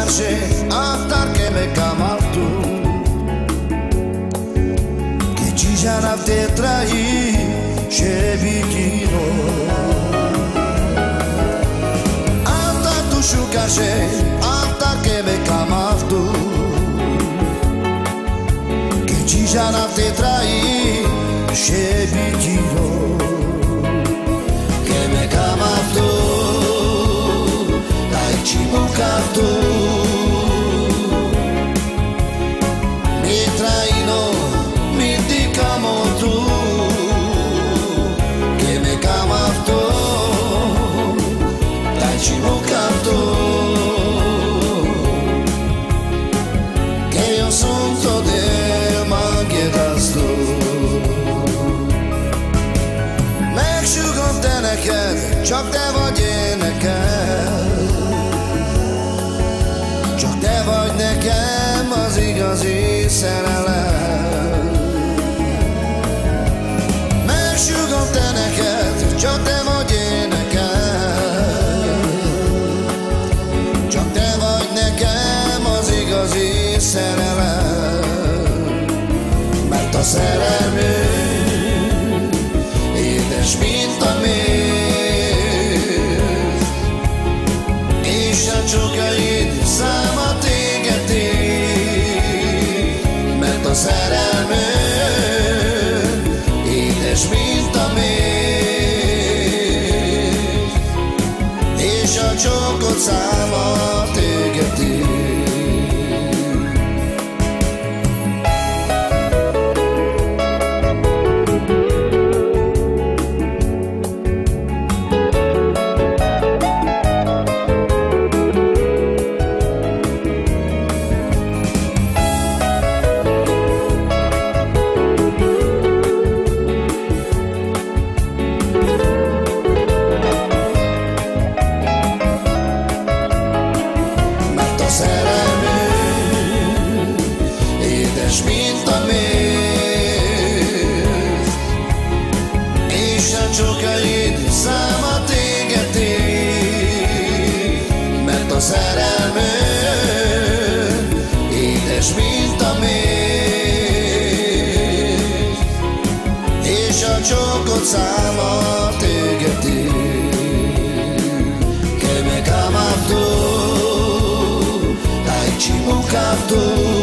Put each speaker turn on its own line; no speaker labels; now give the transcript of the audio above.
chercher hasta que me camas tú, que ya no te traí, chevitino. Hasta tu chercher hasta que me camas tú, que já não te traí, chevitino. Que me camas tú, dai chibuca tú. Mi traino, mi dicamo tú. Que me camas tú, dai chibuca tú. Que yo son todo megsugom te neked, csak te vagy én neked. Csak te vagy nekem az igazi szerelem. Megsugom te neked, csak te vagy én neked. Csak te vagy nekem az igazi szerelem. Mert a szerelmünk édes, mint a méz, és a csókjaid száma téged, mert a szerelmünk édes, mint a méz, és a csókod száma téged. Mint a méz, és a csókjaid száma téged, mert a szerelmünk édes, mint a méz, és a csókod száma téged. Que me camas tú, dai chibuca tú.